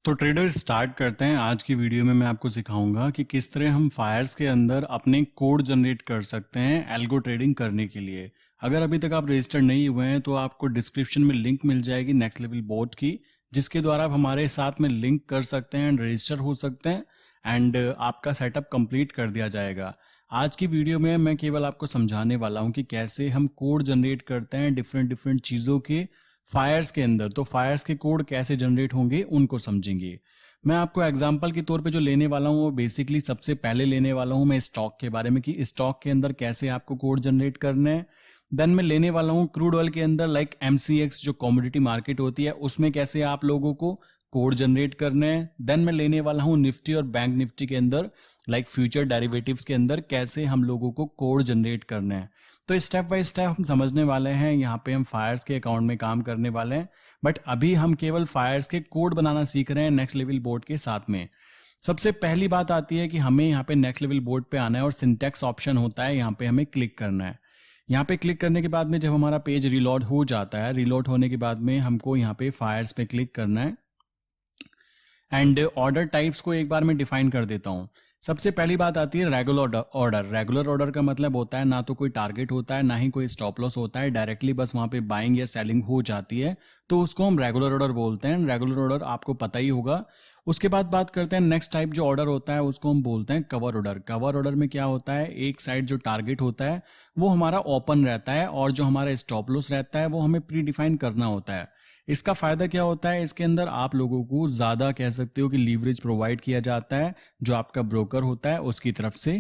तो trader start करते हैं। आज की वीडियो में मैं आपको सिखाऊंगा कि किस तरह हम फायर्स के अंदर अपने कोड जनरेट कर सकते हैं एल्गो ट्रेडिंग करने के लिए। अगर अभी तक आप रजिस्टर्ड नहीं हुए हैं तो आपको डिस्क्रिप्शन में लिंक मिल जाएगी नेक्स्ट लेवल बोट की, जिसके द्वारा आप हमारे साथ में लिंक कर सकते हैं एंड रजिस्टर हो सकते हैं एंड आपका सेटअप कंप्लीट कर दिया जाएगा। आज की वीडियो में मैं केवल आपको समझाने वाला हूं कि कैसे हम कोड जनरेट करते हैं डिफरेंट डिफरेंट चीज़ों के फायर्स के अंदर। तो फायर्स के कोड कैसे जनरेट होंगे उनको समझेंगे। मैं आपको एग्जांपल के तौर पे जो लेने वाला हूँ वो बेसिकली सबसे पहले लेने वाला हूँ मैं स्टॉक के बारे में कि स्टॉक के अंदर कैसे आपको कोड जनरेट करने हैं। देन मैं लेने वाला हूँ क्रूड ऑयल के अंदर लाइक MCX जो कमोडिटी मार्केट होती है उसमें कैसे आप लोगों को कोड जनरेट करने हैं। देन मैं लेने वाला हूँ निफ्टी और बैंक निफ्टी के अंदर लाइक फ्यूचर डेरिवेटिव्स के अंदर कैसे हम लोगों को कोड जनरेट करना है। तो स्टेप बाय स्टेप हम समझने वाले हैं। यहाँ पे हम फायर्स के अकाउंट में काम करने वाले हैं, बट अभी हम केवल फायर्स के कोड बनाना सीख रहे हैं नेक्स्ट लेवल बोर्ड के साथ में। सबसे पहली बात आती है कि हमें यहाँ पे नेक्स्ट लेवल बोर्ड पे आना है और सिंटैक्स ऑप्शन होता है, यहाँ पे हमें क्लिक करना है। यहाँ पे क्लिक करने के बाद में जब हमारा पेज रिलोड हो जाता है, रिलोड होने के बाद में हमको यहाँ पे फायर्स पे क्लिक करना है एंड ऑर्डर टाइप्स को एक बार मैं डिफाइन कर देता हूँ। सबसे पहली बात आती है रेगुलर ऑर्डर। रेगुलर ऑर्डर का मतलब होता है ना तो कोई टारगेट होता है ना ही कोई स्टॉप लॉस होता है, डायरेक्टली बस वहां पे बाइंग या सेलिंग हो जाती है, तो उसको हम रेगुलर ऑर्डर बोलते हैं। रेगुलर ऑर्डर आपको पता ही होगा। उसके बाद बात करते हैं नेक्स्ट टाइप जो ऑर्डर होता है उसको हम बोलते हैं कवर ऑर्डर। कवर ऑर्डर में क्या होता है, एक साइड जो टारगेट होता है वो हमारा ओपन रहता है और जो हमारा स्टॉप लॉस रहता है वो हमें प्री डिफाइन करना होता है। इसका फायदा क्या होता है, इसके अंदर आप लोगों को ज्यादा कह सकते हो कि लीवरेज प्रोवाइड किया जाता है जो आपका ब्रोकर होता है उसकी तरफ से।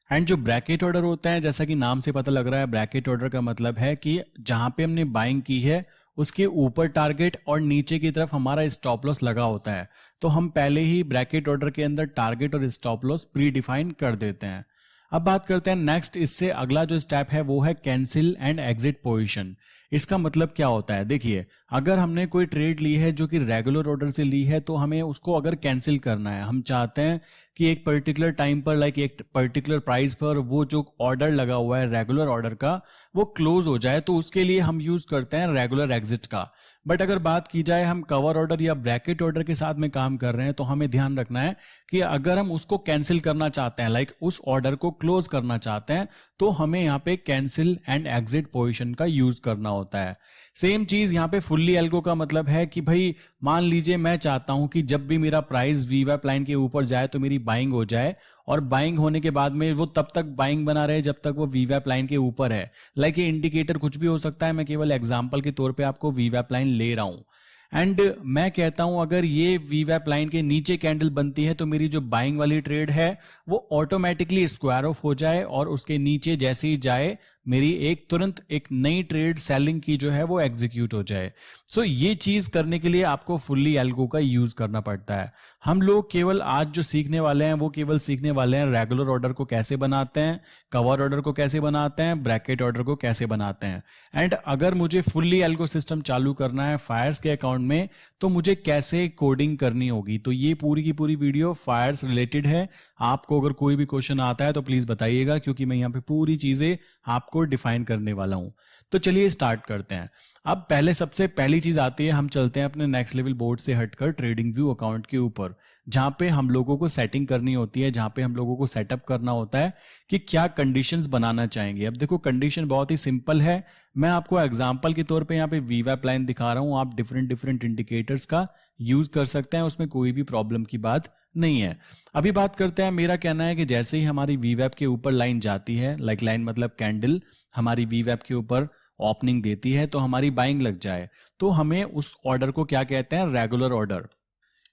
एंड जो ब्रैकेट ऑर्डर होता है, जैसा कि नाम से पता लग रहा है, ब्रैकेट ऑर्डर का मतलब है कि जहां पे हमने बाइंग की है उसके ऊपर टारगेट और नीचे की तरफ हमारा स्टॉप लॉस लगा होता है, तो हम पहले ही ब्रैकेट ऑर्डर के अंदर टारगेट और स्टॉप लॉस प्री डिफाइन कर देते हैं। अब बात करते हैं नेक्स्ट, इससे अगला जो स्टेप है वो है कैंसिल एंड एग्जिट पोजीशन। इसका मतलब क्या होता है, देखिए अगर हमने कोई ट्रेड ली है जो कि रेगुलर ऑर्डर से ली है तो हमें उसको अगर कैंसिल करना है, हम चाहते हैं कि एक पर्टिकुलर टाइम पर लाइक एक पर्टिकुलर प्राइस पर वो जो ऑर्डर लगा हुआ है रेगुलर ऑर्डर का वो क्लोज हो जाए, तो उसके लिए हम यूज करते हैं रेगुलर एग्जिट का। बट अगर बात की जाए हम कवर ऑर्डर या ब्रैकेट ऑर्डर के साथ में काम कर रहे हैं तो हमें ध्यान रखना है कि अगर हम उसको कैंसिल करना चाहते हैं लाइक उस ऑर्डर को क्लोज करना चाहते हैं तो हमें यहाँ पे कैंसिल एंड एग्जिट पोजीशन का यूज करना होता है। सेम चीज यहाँ पे फुल्ली एल्गो का मतलब है कि भाई मान लीजिए मैं चाहता हूं कि जब भी मेरा प्राइस वीवैप लाइन के ऊपर जाए तो मेरी बाइंग हो जाए और बाइंग होने के बाद में वो तब तक बाइंग बना रहे जब तक वो वीवैप लाइन के ऊपर है। लाइक ये इंडिकेटर कुछ भी हो सकता है, मैं केवल एग्जांपल के तौर पे आपको वीवैप लाइन ले रहा हूं। एंड मैं कहता हूं अगर ये वीवैप लाइन के नीचे कैंडल बनती है तो मेरी जो बाइंग वाली ट्रेड है वो ऑटोमेटिकली स्क्वायर ऑफ हो जाए और उसके नीचे जैसे ही जाए मेरी एक तुरंत एक नई ट्रेड सेलिंग की जो है वो एग्जीक्यूट हो जाए। सो ये चीज करने के लिए आपको फुल्ली एल्गो का यूज करना पड़ता है। हम लोग केवल आज जो सीखने वाले हैं वो केवल सीखने वाले हैं रेगुलर ऑर्डर को कैसे बनाते हैं, कवर ऑर्डर को कैसे बनाते हैं, ब्रैकेट ऑर्डर को कैसे बनाते हैं। एंड अगर मुझे फुल्ली एल्गो सिस्टम चालू करना है फायर्स के अकाउंट में तो मुझे कैसे कोडिंग करनी होगी। तो ये पूरी की पूरी वीडियो फायर्स रिलेटेड है। आपको अगर कोई भी क्वेश्चन आता है तो प्लीज बताइएगा, क्योंकि मैं यहाँ पे पूरी चीजें आपको डिफाइन करने वाला हूं। तो चलिए स्टार्ट करते हैं। अब पहले सबसे पहली चीज आती है, हम चलते हैं अपने नेक्स्ट लेवल बोर्ड से हटकर ट्रेडिंग व्यू अकाउंट के ऊपर, जहां पे हम लोगों को सेटिंग करनी होती है, जहां पे हम लोगों को सेटअप करना होता है कि क्या कंडीशंस बनाना चाहेंगे। अब देखो कंडीशन बहुत ही सिंपल है, मैं आपको एग्जांपल के तौर पे यहाँ पे वीवैप लाइन दिखा रहा हूं, आप डिफरेंट डिफरेंट इंडिकेटर्स का यूज कर सकते हैं, उसमें कोई भी प्रॉब्लम की बात नहीं है। अभी बात करते हैं, मेरा कहना है कि जैसे ही हमारी वीवैप के ऊपर लाइन जाती है, लाइक लाइन मतलब कैंडल हमारी वीवैप के ऊपर ओपनिंग देती है तो हमारी बाइंग लग जाए, तो हमें उस ऑर्डर को क्या कहते हैं, रेगुलर ऑर्डर।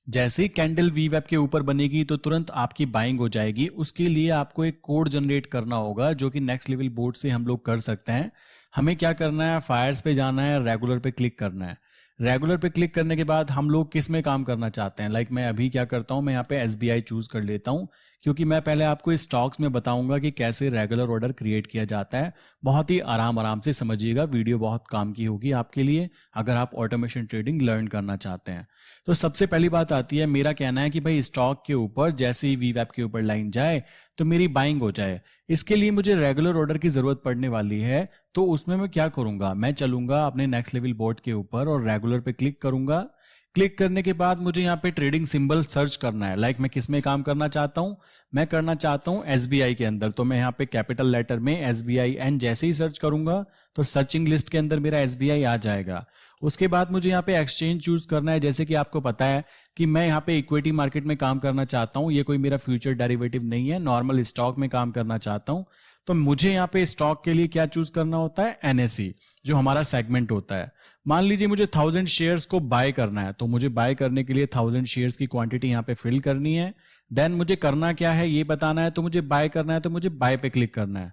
जैसे ही कैंडल वीवैप के ऊपर बनेगी तो तुरंत आपकी बाइंग हो जाएगी। उसके लिए आपको एक कोड जनरेट करना होगा जो कि नेक्स्ट लेवल बोर्ड से हम लोग कर सकते हैं। हमें क्या करना है, फायर्स पे जाना है, रेगुलर पे क्लिक करना है। रेगुलर पे क्लिक करने के बाद हम लोग किस में काम करना चाहते हैं, लाइक मैं अभी क्या करता हूं, मैं यहाँ पे SBI चूज कर लेता हूं, क्योंकि मैं पहले आपको स्टॉक्स में बताऊंगा कि कैसे रेगुलर ऑर्डर क्रिएट किया जाता है। बहुत ही आराम आराम से समझिएगा, वीडियो बहुत काम की होगी आपके लिए अगर आप ऑटोमेशन ट्रेडिंग लर्न करना चाहते हैं। तो सबसे पहली बात आती है, मेरा कहना है कि भाई स्टॉक के ऊपर जैसे ही वीवैप के ऊपर लाइन जाए तो मेरी बाइंग हो जाए। इसके लिए मुझे रेगुलर ऑर्डर की जरूरत पड़ने वाली है, तो उसमें मैं क्या करूंगा, मैं चलूंगा अपने नेक्स्ट लेवल बोर्ड के ऊपर और रेगुलर पे क्लिक करूंगा। क्लिक करने के बाद मुझे यहाँ पे ट्रेडिंग सिंबल सर्च करना है। लाइक मैं किस में काम करना चाहता हूँ, मैं करना चाहता हूँ SBI के अंदर। तो मैं यहाँ पे कैपिटल लेटर में SBI एंड जैसे ही सर्च करूंगा तो सर्चिंग लिस्ट के अंदर मेरा SBI आ जाएगा। उसके बाद मुझे यहाँ पे एक्सचेंज चूज करना है। जैसे कि आपको पता है कि मैं यहाँ पे इक्विटी मार्केट में काम करना चाहता हूँ, ये कोई मेरा फ्यूचर डेरिवेटिव नहीं है, नॉर्मल स्टॉक में काम करना चाहता हूँ। तो मुझे यहाँ पे स्टॉक के लिए क्या चूज करना होता है, NSE, जो हमारा सेगमेंट होता है। मान लीजिए मुझे 1000 शेयर्स को बाय करना है, तो मुझे बाय करने के लिए 1000 शेयर्स की क्वांटिटी यहाँ पे फिल करनी है। देन मुझे करना क्या है ये बताना है, तो मुझे बाय करना है, तो मुझे बाय पे क्लिक करना है।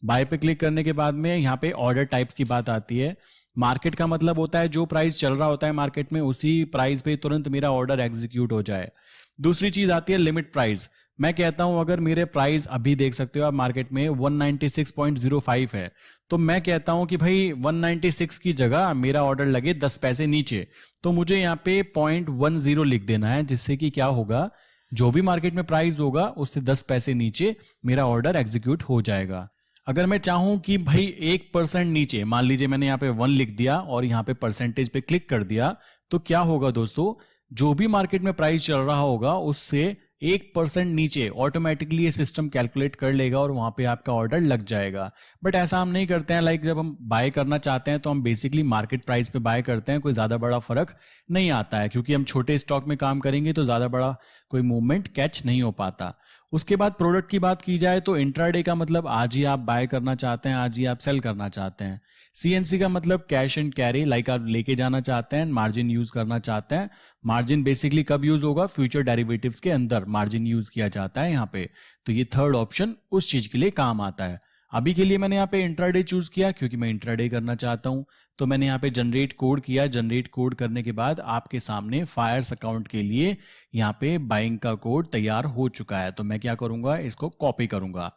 बाय पे क्लिक करने के बाद में यहाँ पे ऑर्डर टाइप्स की बात आती है। मार्केट का मतलब होता है जो प्राइस चल रहा होता है मार्केट में उसी प्राइस पे तुरंत मेरा ऑर्डर एग्जीक्यूट हो जाए। दूसरी चीज आती है लिमिट प्राइस। मैं कहता हूं अगर मेरे प्राइस अभी देख सकते हो आप मार्केट में 196.05 है, तो मैं कहता हूं कि भाई 196 की जगह मेरा ऑर्डर लगे 10 पैसे नीचे, तो मुझे यहाँ पे 0.10 लिख देना है, जिससे कि क्या होगा, जो भी मार्केट में प्राइस होगा उससे 10 पैसे नीचे मेरा ऑर्डर एग्जीक्यूट हो जाएगा। अगर मैं चाहूं कि भाई 1% नीचे, मान लीजिए मैंने यहाँ पे 1 लिख दिया और यहाँ पे परसेंटेज पे क्लिक कर दिया, तो क्या होगा दोस्तों, जो भी मार्केट में प्राइस चल रहा होगा उससे 1% नीचे ऑटोमेटिकली ये सिस्टम कैलकुलेट कर लेगा और वहां पे आपका ऑर्डर लग जाएगा। बट ऐसा हम नहीं करते हैं। लाइक जब हम बाय करना चाहते हैं तो हम बेसिकली मार्केट प्राइस पे बाय करते हैं, कोई ज्यादा बड़ा फर्क नहीं आता है, क्योंकि हम छोटे स्टॉक में काम करेंगे तो ज्यादा बड़ा कोई मूवमेंट कैच नहीं हो पाता। उसके बाद प्रोडक्ट की बात की जाए तो इंट्राडे का मतलब आज ही आप बाय करना चाहते हैं, आज ही आप सेल करना चाहते हैं। CNC का मतलब कैश एंड कैरी, लाइक आप लेके जाना चाहते हैं, मार्जिन यूज करना चाहते हैं। मार्जिन बेसिकली कब यूज होगा, फ्यूचर डेरिवेटिव्स के अंदर मार्जिन यूज किया जाता है यहाँ पे। तो ये थर्ड ऑप्शन उस चीज के लिए काम आता है। अभी के लिए मैंने यहाँ पे इंट्राडे चूज किया क्योंकि मैं इंट्राडे करना चाहता हूं। तो मैंने यहाँ पे जनरेट कोड किया। जनरेट कोड करने के बाद आपके सामने फायर्स अकाउंट के लिए यहाँ पे बाइंग का कोड तैयार हो चुका है। तो मैं क्या करूंगा, इसको कॉपी करूंगा।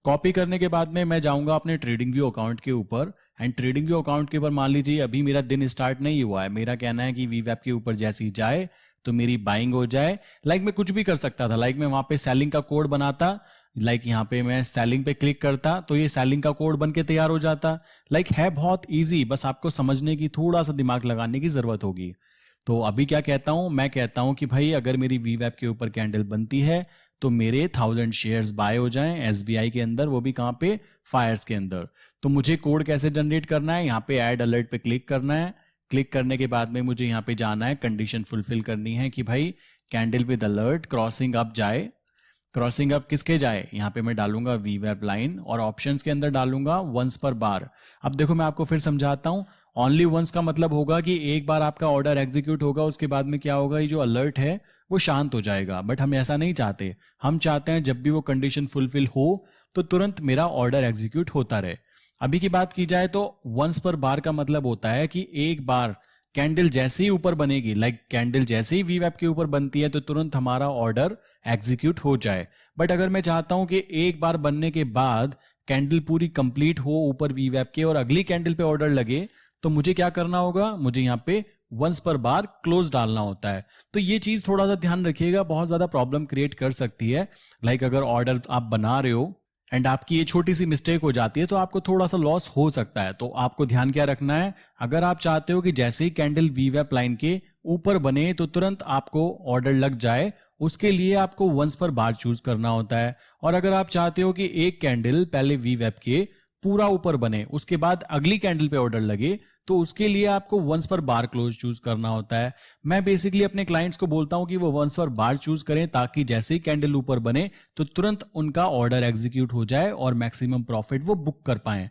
कॉपी करने के बाद में मैं जाऊंगा अपने ट्रेडिंग व्यू अकाउंट के ऊपर, एंड ट्रेडिंग व्यू अकाउंट के ऊपर मान लीजिए अभी मेरा दिन स्टार्ट नहीं हुआ है, मेरा कहना है कि वीवैप के ऊपर जैसे ही जाए तो मेरी बाइंग हो जाए। लाइक मैं कुछ भी कर सकता था, लाइक मैं वहां पे सेलिंग का कोड बनाता, लाइक यहाँ पे मैं सेलिंग पे क्लिक करता तो ये सेलिंग का कोड बन के तैयार हो जाता। लाइक है बहुत इजी, बस आपको समझने की थोड़ा सा दिमाग लगाने की जरूरत होगी। तो अभी क्या कहता हूं, मैं कहता हूं कि भाई अगर मेरी वीवैप के ऊपर कैंडल बनती है तो मेरे 1000 शेयर्स बाय हो जाएं SBI के अंदर, वो भी कहां पे, फायर्स के अंदर। तो मुझे कोड कैसे जनरेट करना है, यहाँ पे ऐड अलर्ट पे क्लिक करना है। क्लिक करने के बाद में मुझे यहाँ पे जाना है, कंडीशन फुलफिल करनी है कि भाई candle with alert crossing up जाए। क्रॉसिंग अप किसके जाए, यहाँ पे मैं डालूंगा वीवैप लाइन और ऑप्शंस के अंदर डालूंगा वंस पर बार। अब देखो मैं आपको फिर समझाता हूं। ओनली वंस का मतलब होगा कि एक बार आपका ऑर्डर एग्जीक्यूट होगा, उसके बाद में क्या होगा, ये जो अलर्ट है वो शांत हो जाएगा। बट हम ऐसा नहीं चाहते, हम चाहते हैं जब भी वो कंडीशन फुलफिल हो तो तुरंत मेरा ऑर्डर एग्जीक्यूट होता रहे। अभी की बात की जाए तो वंस पर बार का मतलब होता है कि एक बार कैंडल जैसे ही ऊपर बनेगी, लाइक कैंडल जैसे ही वीवैप के ऊपर बनती है तो तुरंत हमारा ऑर्डर एग्जीक्यूट हो जाए। बट अगर मैं चाहता हूं कि एक बार बनने के बाद कैंडल पूरी कंप्लीट हो ऊपर वीवैप के और अगली कैंडल पे ऑर्डर लगे, तो मुझे क्या करना होगा, मुझे यहाँ पे वंस पर बार क्लोज डालना होता है। तो ये चीज थोड़ा सा ध्यान रखिएगा, बहुत ज्यादा प्रॉब्लम क्रिएट कर सकती है। लाइक अगर ऑर्डर आप बना रहे हो एंड आपकी ये छोटी सी मिस्टेक हो जाती है तो आपको थोड़ा सा लॉस हो सकता है। तो आपको ध्यान क्या रखना है, अगर आप चाहते हो कि जैसे ही कैंडल वीवैप लाइन के ऊपर बने तो तुरंत आपको ऑर्डर लग जाए, उसके लिए आपको वंस पर बार चूज करना होता है। और अगर आप चाहते हो कि एक कैंडल पहले वीवैप के पूरा ऊपर बने उसके बाद अगली कैंडल पे ऑर्डर लगे, तो उसके लिए आपको वंस पर बार क्लोज चूज करना होता है। मैं बेसिकली अपने क्लाइंट्स को बोलता हूं कि वो वंस पर बार चूज करें ताकि जैसे ही कैंडल ऊपर बने तो तुरंत उनका ऑर्डर एग्जीक्यूट हो जाए और मैक्सिमम प्रॉफिट वो बुक कर पाए।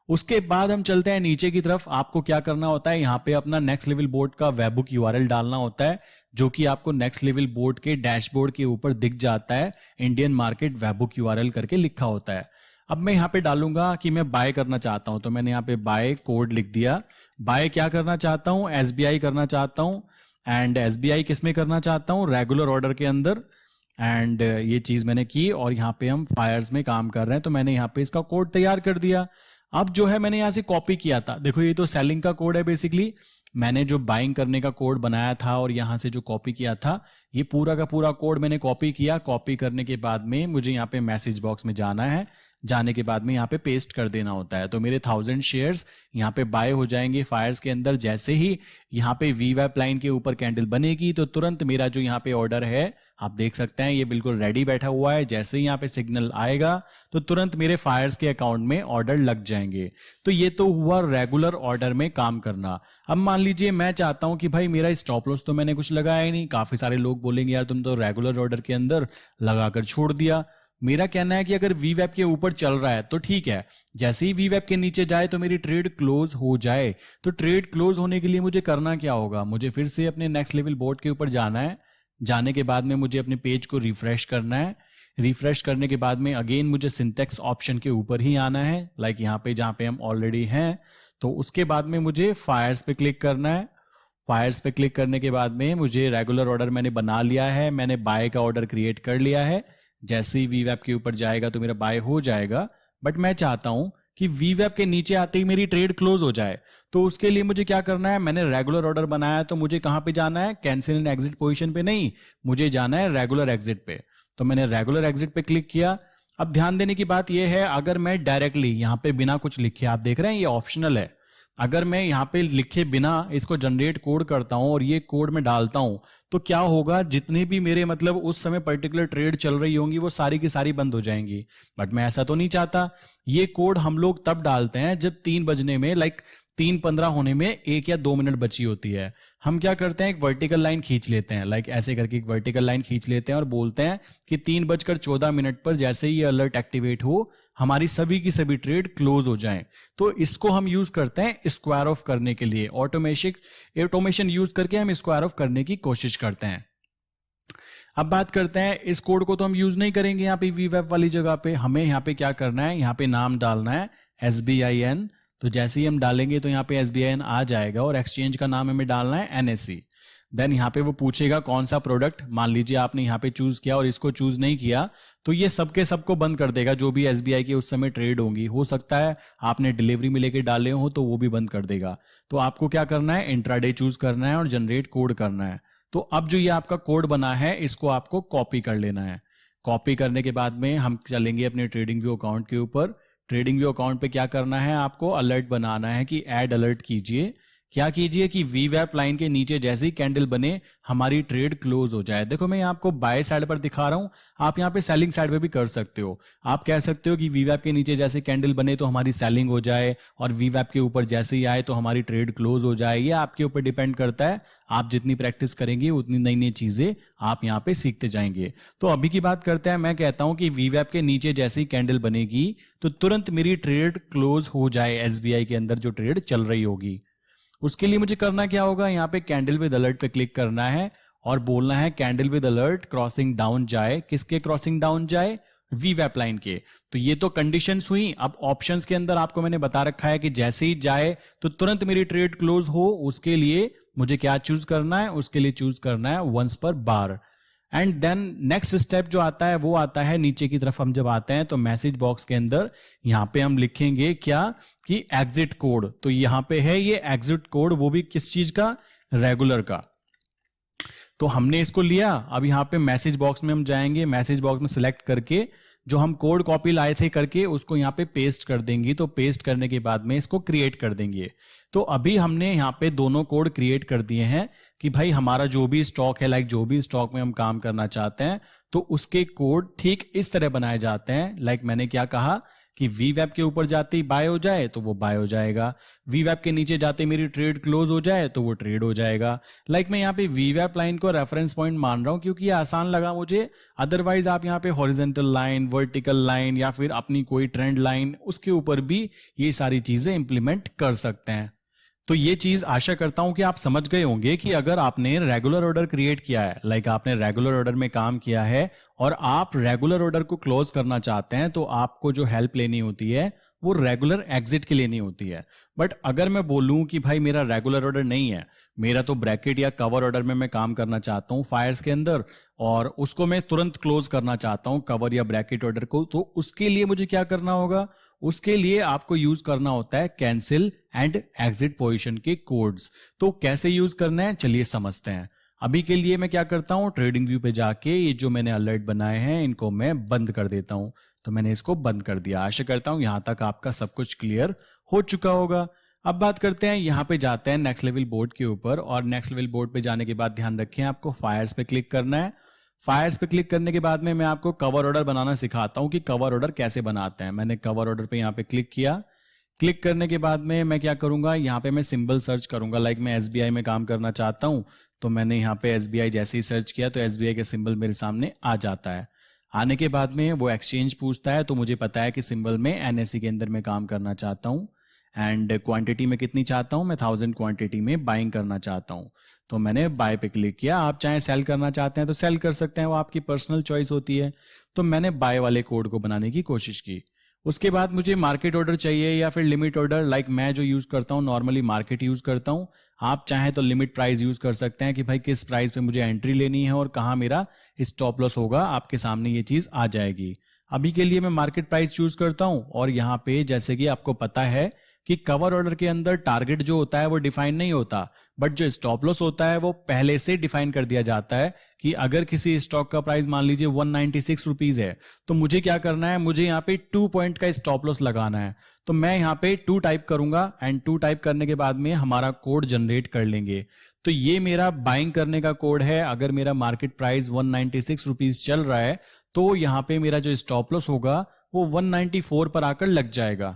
उसके बाद हम चलते हैं नीचे की तरफ। आपको क्या करना होता है, यहाँ पे अपना नेक्स्ट लेवल बोर्ड का वेबबुक URL डालना होता है, जो कि आपको नेक्स्ट लेवल बोर्ड के डैशबोर्ड के ऊपर दिख जाता है। इंडियन मार्केट वेबबुक URL करके लिखा होता है। अब मैं यहाँ पे डालूंगा कि मैं बाय करना चाहता हूं, तो मैंने यहाँ पे बाय कोड लिख दिया। बाय क्या करना चाहता हूं, SBI करना चाहता हूं। एंड SBI किस में करना चाहता हूं, रेगुलर ऑर्डर के अंदर। एंड ये चीज मैंने की और यहाँ पे हम फायर्स में काम कर रहे हैं, तो मैंने यहाँ पे इसका कोड तैयार कर दिया। अब जो है मैंने यहाँ से कॉपी किया था, देखो ये तो सेलिंग का कोड है बेसिकली। मैंने जो बाइंग करने का कोड बनाया था और यहाँ से जो कॉपी किया था, ये पूरा का पूरा कोड मैंने कॉपी किया। कॉपी करने के बाद में मुझे यहाँ पे मैसेज बॉक्स में जाना है, जाने के बाद में यहाँ पे पेस्ट कर देना होता है। तो मेरे 1000 शेयर्स यहाँ पे बाय हो जाएंगे फायर्स के अंदर। जैसे ही यहाँ पे वीवैप लाइन के ऊपर कैंडल बनेगी तो तुरंत मेरा जो यहाँ पे ऑर्डर है, आप देख सकते हैं ये बिल्कुल रेडी बैठा हुआ है। जैसे ही यहाँ पे सिग्नल आएगा तो तुरंत मेरे फायर्स के अकाउंट में ऑर्डर लग जाएंगे। तो ये तो हुआ रेगुलर ऑर्डर में काम करना। अब मान लीजिए मैं चाहता हूं कि भाई मेरा स्टॉप लॉस तो मैंने कुछ लगाया ही नहीं। काफी सारे लोग बोलेंगे यार तुम तो रेगुलर ऑर्डर के अंदर लगाकर छोड़ दिया। मेरा कहना है कि अगर वीवैप के ऊपर चल रहा है तो ठीक है, जैसे ही वीवैप के नीचे जाए तो मेरी ट्रेड क्लोज हो जाए। तो ट्रेड क्लोज होने के लिए मुझे करना क्या होगा, मुझे फिर से अपने नेक्स्ट लेवल बोर्ड के ऊपर जाना है। जाने के बाद में मुझे अपने पेज को रिफ्रेश करना है। रिफ्रेश करने के बाद में अगेन मुझे सिंटेक्स ऑप्शन के ऊपर ही आना है, लाइक यहाँ पे जहाँ पे हम ऑलरेडी हैं। तो उसके बाद में मुझे फायर्स पे क्लिक करना है। फायर्स पे क्लिक करने के बाद में मुझे रेगुलर ऑर्डर मैंने बना लिया है, मैंने बाय का ऑर्डर क्रिएट कर लिया है। जैसे ही वीवैप के ऊपर जाएगा तो मेरा बाय हो जाएगा। बट मैं चाहता हूं कि वीवैप के नीचे आते ही मेरी ट्रेड क्लोज हो जाए। तो उसके लिए मुझे क्या करना है, मैंने रेगुलर ऑर्डर बनाया तो मुझे कहां पे जाना है, कैंसिल इन एग्जिट पोजीशन पे नहीं, मुझे जाना है रेगुलर एग्जिट पे। तो मैंने रेगुलर एग्जिट पे क्लिक किया। अब ध्यान देने की बात यह है, अगर मैं डायरेक्टली यहां पे बिना कुछ लिखे, आप देख रहे हैं ये ऑप्शनल है, अगर मैं यहाँ पे लिखे बिना इसको जनरेट कोड करता हूं और ये कोड में डालता हूं तो क्या होगा, जितने भी मेरे मतलब उस समय पर्टिकुलर ट्रेड चल रही होंगी वो सारी की सारी बंद हो जाएंगी। बट मैं ऐसा तो नहीं चाहता। ये कोड हम लोग तब डालते हैं जब 3 बजने में, लाइक 3:15 होने में 1 या 2 मिनट बची होती है। हम क्या करते हैं, एक वर्टिकल लाइन खींच लेते हैं, लाइक ऐसे करके एक वर्टिकल लाइन खींच लेते हैं और बोलते हैं कि 3:14 पर जैसे ही ये अलर्ट एक्टिवेट हो हमारी सभी की सभी ट्रेड क्लोज हो जाएं। तो इसको हम यूज करते हैं स्क्वायर ऑफ करने के लिए। ऑटोमेशन यूज करके हम स्क्वायर ऑफ करने की कोशिश करते हैं। अब बात करते हैं, इस कोड को तो हम यूज नहीं करेंगे यहाँ पे वीवैप वाली जगह पे। हमें यहाँ पे क्या करना है, यहाँ पे नाम डालना है SBIN। तो जैसे ही हम डालेंगे तो यहाँ पे SBIN आ जाएगा और एक्सचेंज का नाम हमें डालना है NSE। देन यहाँ पे वो पूछेगा कौन सा प्रोडक्ट, मान लीजिए आपने यहाँ पे चूज किया और इसको चूज नहीं किया तो ये सबके सबको बंद कर देगा। जो भी SBI की उस समय ट्रेड होंगी, हो सकता है आपने डिलीवरी में लेके डाले हो तो वो भी बंद कर देगा। तो आपको क्या करना है, इंट्राडे चूज करना है और जनरेट कोड करना है। तो अब जो ये आपका कोड बना है इसको आपको कॉपी कर लेना है। कॉपी करने के बाद में हम चलेंगे अपने ट्रेडिंग व्यू अकाउंट के ऊपर। ट्रेडिंग व्यू अकाउंट पे क्या करना है, आपको अलर्ट बनाना है कि ऐड अलर्ट कीजिए। क्या कीजिए कि वीवैप लाइन के नीचे जैसे ही कैंडल बने हमारी ट्रेड क्लोज हो जाए। देखो मैं आपको बाय साइड पर दिखा रहा हूं, आप यहाँ पे सेलिंग साइड पे भी कर सकते हो। आप कह सकते हो कि वीवैप के नीचे जैसे कैंडल बने तो हमारी सेलिंग हो जाए और वीवैप के ऊपर जैसे ही आए तो हमारी ट्रेड क्लोज हो जाए। ये आपके ऊपर डिपेंड करता है, आप जितनी प्रैक्टिस करेंगे उतनी नई नई चीजें आप यहाँ पे सीखते जाएंगे। तो अभी की बात करते हैं, मैं कहता हूं कि वीवैप के नीचे जैसे ही कैंडल बनेगी तो तुरंत मेरी ट्रेड क्लोज हो जाए SBI के अंदर जो ट्रेड चल रही होगी। उसके लिए मुझे करना क्या होगा, यहाँ पे कैंडल विद अलर्ट पे क्लिक करना है और बोलना है candle with alert crossing down जाए। किसके क्रॉसिंग डाउन जाए, वीवैप लाइन के। तो ये तो कंडीशंस हुई। अब ऑप्शंस के अंदर आपको मैंने बता रखा है कि जैसे ही जाए तो तुरंत मेरी ट्रेड क्लोज हो। उसके लिए मुझे क्या चूज करना है, उसके लिए चूज करना है वंस पर बार। एंड देन नेक्स्ट स्टेप जो आता है वो आता है नीचे की तरफ। हम जब आते हैं तो मैसेज बॉक्स के अंदर यहाँ पे हम लिखेंगे क्या कि एग्जिट कोड। तो यहाँ पे है ये एग्जिट कोड, वो भी किस चीज का, रेगुलर का। तो हमने इसको लिया। अब यहाँ पे मैसेज बॉक्स में हम जाएंगे, मैसेज बॉक्स में सिलेक्ट करके जो हम कोड कॉपी लाए थे करके उसको यहाँ पे पेस्ट कर देंगे। तो पेस्ट करने के बाद में इसको क्रिएट कर देंगे। तो अभी हमने यहाँ पे दोनों कोड क्रिएट कर दिए हैं कि भाई हमारा जो भी स्टॉक है, लाइक जो भी स्टॉक में हम काम करना चाहते हैं तो उसके कोड ठीक इस तरह बनाए जाते हैं। लाइक मैंने क्या कहा कि वीवैप के ऊपर जाते ही बाय हो जाए तो वो बाय हो जाएगा, वीवैप के नीचे जाते मेरी ट्रेड क्लोज हो जाए तो वो ट्रेड हो जाएगा। लाइक मैं यहाँ पे वीवैप लाइन को रेफरेंस पॉइंट मान रहा हूं क्योंकि ये आसान लगा मुझे। अदरवाइज आप यहाँ पे हॉरिजॉन्टल लाइन, वर्टिकल लाइन या फिर अपनी कोई ट्रेंड लाइन, उसके ऊपर भी ये सारी चीजें इंप्लीमेंट कर सकते हैं। तो ये चीज आशा करता हूं कि आप समझ गए होंगे कि अगर आपने रेगुलर ऑर्डर क्रिएट किया है, लाइक आपने रेगुलर ऑर्डर में काम किया है और आप रेगुलर ऑर्डर को क्लोज करना चाहते हैं तो आपको जो हेल्प लेनी होती है वो रेगुलर एग्जिट के लिए नहीं होती है। बट अगर मैं बोलूं कि भाई मेरा रेगुलर ऑर्डर नहीं है, मेरा तो ब्रैकेट या कवर ऑर्डर में मैं काम करना चाहता हूं फायर्स के अंदर, और उसको मैं तुरंत क्लोज करना चाहता हूं कवर या ब्रैकेट ऑर्डर को, तो उसके लिए मुझे क्या करना होगा? उसके लिए आपको यूज करना होता है कैंसिल एंड एग्जिट पोजीशन के कोड्स। तो कैसे यूज करना है चलिए समझते हैं। अभी के लिए मैं क्या करता हूं, ट्रेडिंग व्यू पे जाके ये जो मैंने अलर्ट बनाए हैं इनको मैं बंद कर देता हूं। तो मैंने इसको बंद कर दिया। आशा करता हूं यहां तक आपका सब कुछ क्लियर हो चुका होगा। अब बात करते हैं, यहां पे जाते हैं नेक्स्ट लेवल बोर्ड के ऊपर, और नेक्स्ट लेवल बोर्ड पे जाने के बाद ध्यान रखें आपको फायर्स पे क्लिक करना है। फायर्स पे क्लिक करने के बाद में मैं आपको कवर ऑर्डर बनाना सिखाता हूं कि कवर ऑर्डर कैसे बनाते हैं। मैंने कवर ऑर्डर पे यहां पे क्लिक किया। क्लिक करने के बाद में मैं क्या करूंगा, यहाँ पे मैं सिंबल सर्च करूंगा। लाइक मैं एसबीआई में काम करना चाहता हूं, तो मैंने यहाँ पे एसबीआई जैसे ही सर्च किया तो एसबीआई का सिंबल मेरे सामने आ जाता है। आने के बाद में वो एक्सचेंज पूछता है, तो मुझे पता है कि सिंबल में एनएसई के अंदर मैं काम करना चाहता हूँ, एंड क्वांटिटी में कितनी चाहता हूँ मैं 1000 क्वांटिटी में बाइंग करना चाहता हूँ। तो मैंने बाय पे क्लिक किया। आप चाहे सेल करना चाहते हैं तो सेल कर सकते हैं, वो आपकी पर्सनल चॉइस होती है। तो मैंने बाय वाले कोड को बनाने की कोशिश की। उसके बाद मुझे मार्केट ऑर्डर चाहिए या फिर लिमिट ऑर्डर। लाइक मैं जो यूज करता हूँ नॉर्मली मार्केट यूज करता हूँ। आप चाहें तो लिमिट प्राइस यूज कर सकते हैं कि भाई किस प्राइस पे मुझे एंट्री लेनी है और कहाँ मेरा स्टॉप लॉस होगा, आपके सामने ये चीज आ जाएगी। अभी के लिए मैं मार्केट प्राइस चूज करता हूं, और यहाँ पे जैसे कि आपको पता है कि कवर ऑर्डर के अंदर टारगेट जो होता है वो डिफाइन नहीं होता, बट जो स्टॉप लॉस होता है वो पहले से डिफाइन कर दिया जाता है कि अगर किसी स्टॉक का प्राइस मान लीजिए 196 रुपीज है, तो मुझे क्या करना है, मुझे यहाँ पे 2 पॉइंट का स्टॉप लॉस लगाना है। तो मैं यहाँ पे 2 टाइप करूंगा, एंड 2 टाइप करने के बाद में हमारा कोड जनरेट कर लेंगे। तो ये मेरा बाइंग करने का कोड है। अगर मेरा मार्केट प्राइस 196 रुपीज चल रहा है तो यहाँ पे मेरा जो स्टॉप लॉस होगा वो 194 पर आकर लग जाएगा।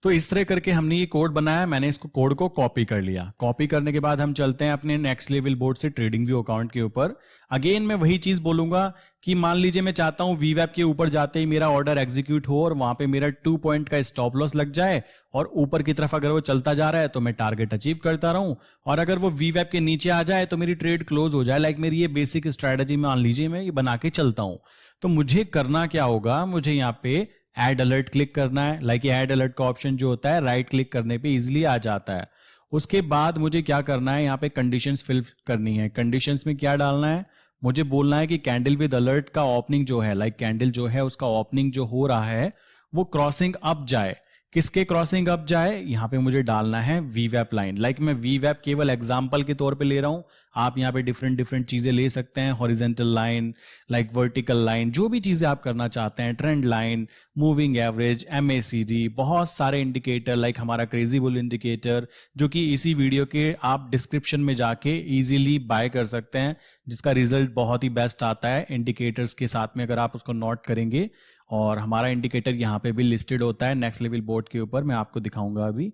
तो इस तरह करके हमने ये कोड बनाया। मैंने इसको कोड को कॉपी कर लिया। कॉपी करने के बाद हम चलते हैं अपने नेक्स्ट लेवल बोर्ड से ट्रेडिंग व्यू अकाउंट के ऊपर। अगेन मैं वही चीज बोलूंगा कि मान लीजिए मैं चाहता हूं वीवैप के ऊपर जाते ही मेरा ऑर्डर एग्जीक्यूट हो और वहां पे मेरा 2 पॉइंट का स्टॉप लॉस लग जाए, और ऊपर की तरफ अगर वो चलता जा रहा है तो मैं टारगेट अचीव करता रहूं, और अगर वो वीवैप के नीचे आ जाए तो मेरी ट्रेड क्लोज हो जाए। लाइक मेरी ये बेसिक स्ट्रेटेजी मान लीजिए मैं ये बना के चलता हूं। तो मुझे करना क्या होगा, मुझे यहाँ पे ऐड अलर्ट क्लिक करना है। लाइक ऐड अलर्ट का ऑप्शन जो होता है राइट क्लिक करने पे इजीली आ जाता है। उसके बाद मुझे क्या करना है, यहाँ पे कंडीशंस फिल करनी है। कंडीशंस में क्या डालना है, मुझे बोलना है कि कैंडल विद अलर्ट का ओपनिंग जो है, लाइक कैंडल जो है उसका ओपनिंग जो हो रहा है वो क्रॉसिंग अप जाए। किसके क्रॉसिंग अप जाए, यहाँ पे मुझे डालना है वीवैप लाइन। लाइक मैं वीवैप केवल एग्जांपल के तौर पे ले रहा हूं, आप यहाँ पे डिफरेंट चीजें ले सकते हैं। Horizontal line, like vertical line, जो भी चीजें आप करना चाहते हैं, ट्रेंड लाइन, मूविंग एवरेज, एमएसीजी, बहुत सारे इंडिकेटर, लाइक हमारा क्रेजी बुल इंडिकेटर जो कि इसी वीडियो के आप डिस्क्रिप्शन में जाके इजीली बाय कर सकते हैं, जिसका रिजल्ट बहुत ही बेस्ट आता है इंडिकेटर्स के साथ में अगर आप उसको नोट करेंगे। और हमारा इंडिकेटर यहाँ पे भी लिस्टेड होता है नेक्स्ट लेवल बोर्ड के ऊपर, मैं आपको दिखाऊंगा अभी।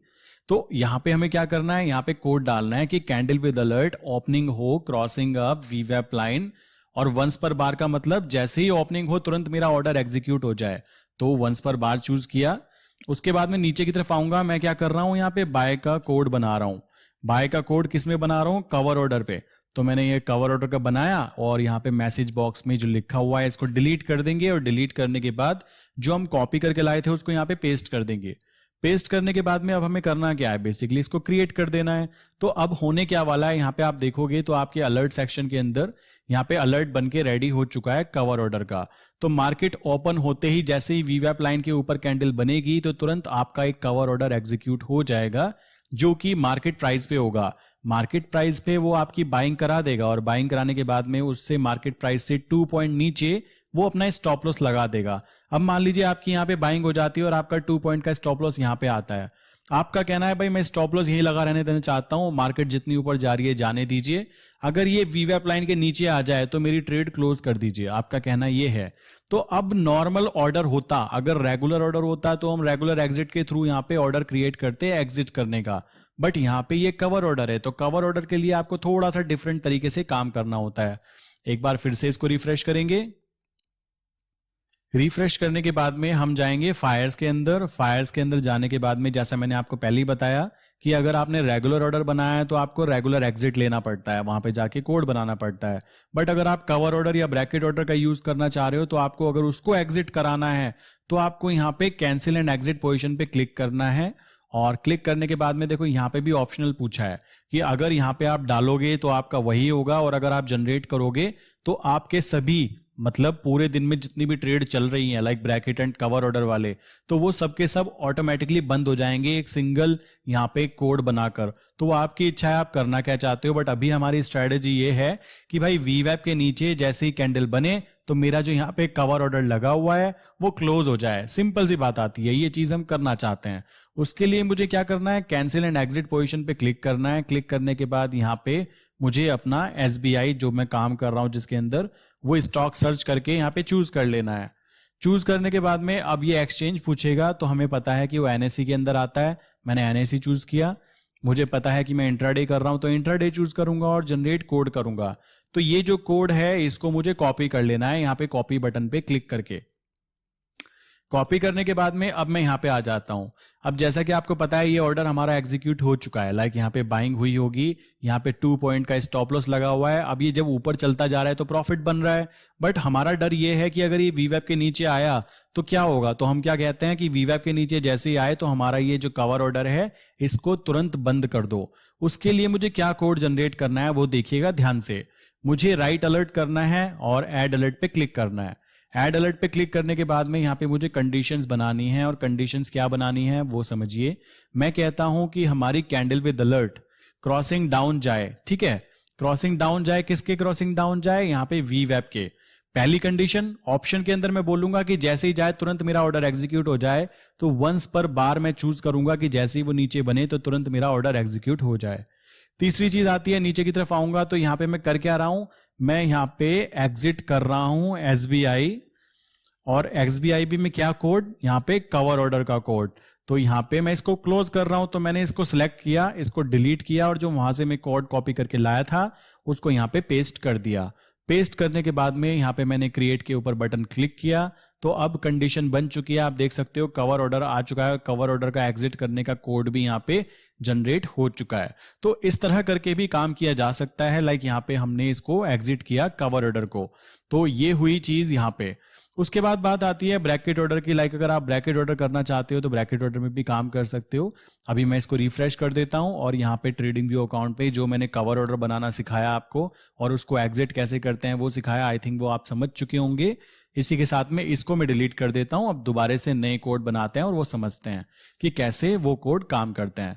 तो यहाँ पे हमें क्या करना है, यहाँ पे कोड डालना है कि कैंडल विद अलर्ट ओपनिंग हो क्रॉसिंग अप वीवैप लाइन, और वंस पर बार का मतलब जैसे ही ओपनिंग हो तुरंत मेरा ऑर्डर एग्जीक्यूट हो जाए। तो वंस पर बार चूज किया। उसके बाद में नीचे की तरफ आऊंगा। मैं क्या कर रहा हूं, यहाँ पे बाय का कोड बना रहा हूं। बाय का कोड किस में बना रहा हूं, कवर ऑर्डर पे। तो मैंने ये कवर ऑर्डर का बनाया, और यहाँ पे मैसेज बॉक्स में जो लिखा हुआ है इसको डिलीट कर देंगे, और डिलीट करने के बाद जो हम कॉपी करके लाए थे उसको यहाँ पे पेस्ट कर देंगे। पेस्ट करने के बाद में अब हमें करना क्या है, बेसिकली इसको क्रिएट कर देना है। तो अब होने क्या वाला है, यहाँ पे आप देखोगे तो आपके अलर्ट सेक्शन के अंदर यहाँ पे अलर्ट बन के रेडी हो चुका है कवर ऑर्डर का। तो मार्केट ओपन होते ही जैसे ही वीवैप लाइन के ऊपर कैंडल बनेगी तो तुरंत आपका एक कवर ऑर्डर एग्जीक्यूट हो जाएगा, जो कि मार्केट प्राइस पे होगा। मार्केट प्राइस पे वो आपकी बाइंग करा देगा, और बाइंग कराने के बाद में उससे मार्केट प्राइस से 2 पॉइंट नीचे वो अपना स्टॉप लॉस लगा देगा। अब मान लीजिए आपकी यहाँ पे बाइंग हो जाती है और आपका 2 पॉइंट का स्टॉप लॉस यहाँ पे आता है। आपका कहना है भाई मैं स्टॉप लॉस यही लगा रहने देना चाहता हूं, मार्केट जितनी ऊपर जा रही है जाने दीजिए, अगर ये वीवैप लाइन के नीचे आ जाए तो मेरी ट्रेड क्लोज कर दीजिए, आपका कहना ये है। तो अब नॉर्मल ऑर्डर होता, अगर रेगुलर ऑर्डर होता तो हम रेगुलर एग्जिट के थ्रू यहाँ पे ऑर्डर क्रिएट करते हैं एग्जिट करने का, बट यहाँ पे ये कवर ऑर्डर है। तो कवर ऑर्डर के लिए आपको थोड़ा सा डिफरेंट तरीके से काम करना होता है। एक बार फिर से इसको रिफ्रेश करेंगे। रिफ्रेश करने के बाद में हम जाएंगे फायर्स के अंदर। फायर्स के अंदर जाने के बाद में जैसा मैंने आपको पहले ही बताया कि अगर आपने रेगुलर ऑर्डर बनाया है तो आपको रेगुलर एग्जिट लेना पड़ता है, वहां पे जाके कोड बनाना पड़ता है। बट अगर आप कवर ऑर्डर या ब्रैकेट ऑर्डर का यूज करना चाह रहे हो तो आपको अगर उसको एग्जिट कराना है तो आपको यहाँ पे कैंसिल एंड एग्जिट पोजीशन पे क्लिक करना है। और क्लिक करने के बाद में देखो यहाँ पे भी ऑप्शनल पूछा है कि अगर यहाँ पे आप डालोगे तो आपका वही होगा, और अगर आप जनरेट करोगे तो आपके सभी मतलब पूरे दिन में जितनी भी ट्रेड चल रही है like bracket and cover order वाले, तो वो सबके सब ऑटोमेटिकली बंद हो जाएंगे एक सिंगल यहाँ पे कोड बनाकर। तो वो आपकी इच्छा है आप करना क्या चाहते हो, बट अभी हमारी स्ट्रेटेजी ये है कि भाई वीवैप के नीचे जैसे ही कैंडल बने तो मेरा जो यहाँ पे कवर ऑर्डर लगा हुआ है वो क्लोज हो जाए। सिंपल सी बात आती है, ये चीज हम करना चाहते हैं। उसके लिए मुझे क्या करना है, कैंसिल एंड एग्जिट पोजीशन पे क्लिक करना है। क्लिक करने के बाद यहाँ पे मुझे अपना SBI जो मैं काम कर रहा हूं जिसके अंदर, वो स्टॉक सर्च करके यहाँ पे चूज कर लेना है। चूज करने के बाद में अब ये एक्सचेंज पूछेगा तो हमें पता है कि वो NSE के अंदर आता है। मैंने NSE चूज किया। मुझे पता है कि मैं इंट्राडे कर रहा हूं तो इंट्राडे चूज करूंगा और जनरेट कोड करूंगा। तो ये जो कोड है इसको मुझे कॉपी कर लेना है, यहाँ पे कॉपी बटन पे क्लिक करके। कॉपी करने के बाद में अब मैं यहाँ पे आ जाता हूं। अब जैसा कि आपको पता है ये ऑर्डर हमारा एग्जीक्यूट हो चुका है, लाइक यहाँ पे बाइंग हुई होगी, यहाँ पे 2 पॉइंट का स्टॉप लॉस लगा हुआ है। अब ये जब ऊपर चलता जा रहा है तो प्रॉफिट बन रहा है। बट हमारा डर ये है कि अगर ये वीवैप के नीचे आया तो क्या होगा। तो हम क्या कहते हैं कि वीवैप के नीचे जैसे ही आए तो हमारा ये जो कवर ऑर्डर है इसको तुरंत बंद कर दो। उसके लिए मुझे क्या कोड जनरेट करना है वो देखिएगा ध्यान से। मुझे राइट अलर्ट करना है और ऐड अलर्ट पे क्लिक करना है। ऐड अलर्ट पे क्लिक करने के बाद में यहाँ पे मुझे कंडीशंस बनानी है, और कंडीशंस क्या बनानी है वो समझिए। मैं कहता हूं कि हमारी candle with alert crossing down जाए, ठीक है। क्रॉसिंग डाउन जाए, किसके क्रॉसिंग डाउन जाए, यहाँ पे वीवैप के। पहली कंडीशन ऑप्शन के अंदर मैं बोलूंगा कि जैसे ही जाए तुरंत मेरा ऑर्डर एग्जीक्यूट हो जाए। तो वंस पर बार मैं चूज करूंगा कि जैसे ही वो नीचे बने तो तुरंत मेरा ऑर्डर एग्जीक्यूट हो जाए। तीसरी चीज आती है, नीचे की तरफ आऊंगा तो यहाँ पे मैं कर क्या रहा हूं, मैं यहाँ पे एग्जिट कर रहा हूं SBI, और XBI भी में क्या कोड, यहाँ पे कवर ऑर्डर का कोड। तो यहाँ पे मैं इसको क्लोज कर रहा हूं। तो मैंने इसको सिलेक्ट किया, इसको डिलीट किया, और जो वहां से मैं कोड कॉपी करके लाया था उसको यहाँ पे पेस्ट कर दिया। पेस्ट करने के बाद में यहाँ पे मैंने क्रिएट के ऊपर बटन क्लिक किया। तो अब कंडीशन बन चुकी है, आप देख सकते हो कवर ऑर्डर आ चुका है। कवर ऑर्डर का एग्जिट करने का कोड भी यहाँ पे जनरेट हो चुका है। तो इस तरह करके भी काम किया जा सकता है, लाइक यहाँ पे हमने इसको एग्जिट किया कवर ऑर्डर को। तो ये हुई चीज यहाँ पे। उसके बाद बात आती है ब्रैकेट ऑर्डर की। लाइक अगर आप ब्रैकेट ऑर्डर करना चाहते हो तो ब्रैकेट ऑर्डर में भी काम कर सकते हो। अभी मैं इसको रिफ्रेश कर देता हूं, और यहाँ पे ट्रेडिंग व्यू अकाउंट पे जो मैंने कवर ऑर्डर बनाना सिखाया आपको और उसको एग्जिट कैसे करते हैं वो सिखाया, आई थिंक वो आप समझ चुके होंगे। इसी के साथ में इसको मैं डिलीट कर देता हूं। अब दोबारा से नए कोड बनाते हैं और वो समझते हैं कि कैसे वो कोड काम करते हैं।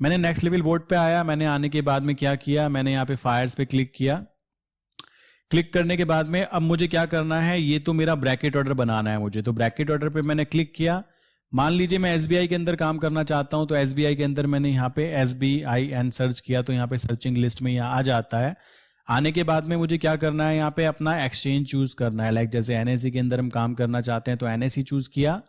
मैंने नेक्स्ट लेवल बोर्ड पे आया। मैंने आने के बाद में क्या किया, मैंने यहाँ पे फायर्स पे क्लिक किया। क्लिक करने के बाद में अब मुझे क्या करना है, ये तो मेरा ब्रैकेट ऑर्डर बनाना है मुझे। तो ब्रैकेट ऑर्डर पे मैंने क्लिक किया। मान लीजिए मैं SBI के अंदर काम करना चाहता हूं, तो SBI के अंदर मैंने यहाँ पे SBIN सर्च किया, तो यहाँ पे सर्चिंग लिस्ट में यहाँ आ जाता है। आने के बाद में मुझे क्या करना है, यहाँ पे अपना एक्सचेंज चूज करना है। लाइक जैसे NSE के अंदर हम काम करना चाहते हैं तो NSE चूज किया।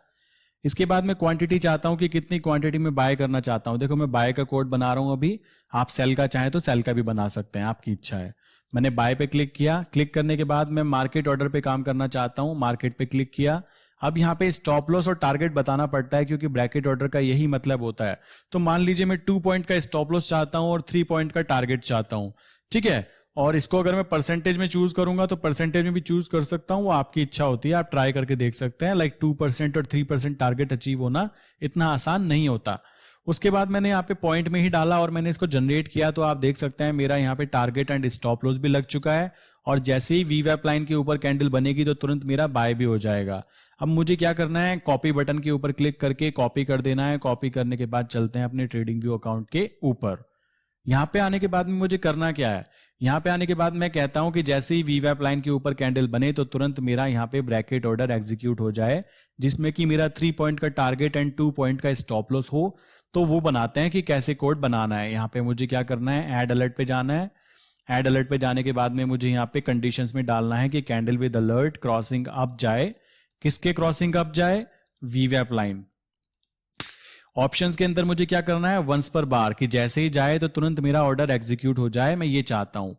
इसके बाद मैं क्वांटिटी चाहता हूं कि कितनी क्वांटिटी में बाय करना चाहता हूं। देखो मैं बाय का कोड बना रहा हूं अभी, आप सेल का चाहें तो सेल का भी बना सकते हैं, आपकी इच्छा है। मैंने बाय पे क्लिक किया। क्लिक करने के बाद मैं मार्केट ऑर्डर पे काम करना चाहता हूं, मार्केट पे क्लिक किया। अब यहाँ पे स्टॉप लॉस और टारगेट बताना पड़ता है क्योंकि ब्रैकेट ऑर्डर का यही मतलब होता है। तो मान लीजिए मैं 2 पॉइंट का स्टॉप लॉस चाहता हूं और 3 पॉइंट का टारगेट चाहता हूं, ठीक है। और इसको अगर मैं परसेंटेज में चूज करूंगा तो परसेंटेज में भी चूज कर सकता हूं, वो आपकी इच्छा होती है, आप ट्राई करके देख सकते हैं। लाइक 2% और 3% टारगेट अचीव होना इतना आसान नहीं होता। उसके बाद मैंने यहाँ पे पॉइंट में ही डाला और मैंने इसको जनरेट किया। तो आप देख सकते हैं मेरा यहाँ पे टारगेट एंड स्टॉप लॉस भी लग चुका है, और जैसे ही वीवैप लाइन के ऊपर कैंडल बनेगी तो तुरंत मेरा बाय भी हो जाएगा। अब मुझे क्या करना है, कॉपी बटन के ऊपर क्लिक करके कॉपी कर देना है। कॉपी करने के बाद चलते हैं अपने ट्रेडिंग व्यू अकाउंट के ऊपर। यहाँ पे आने के बाद में मुझे करना क्या है, यहाँ पे आने के बाद मैं कहता हूं कि जैसे ही वीवैप लाइन के ऊपर कैंडल बने तो तुरंत मेरा यहाँ पे ब्रैकेट ऑर्डर एग्जीक्यूट हो जाए, जिसमें कि मेरा 3 पॉइंट का टारगेट एंड 2 पॉइंट का स्टॉप लॉस हो। तो वो बनाते हैं कि कैसे कोड बनाना है। यहाँ पे मुझे क्या करना है, ऐड अलर्ट पे जाना है। ऐड अलर्ट पे जाने के बाद में मुझे यहाँ पे कंडीशंस में डालना है कि candle with alert crossing up जाए। किसके क्रॉसिंग अप जाए, वीवैप लाइन। ऑप्शंस के अंदर मुझे क्या करना है, वंस पर बार, कि जैसे ही जाए तो तुरंत मेरा ऑर्डर एग्जीक्यूट हो जाए, मैं ये चाहता हूं।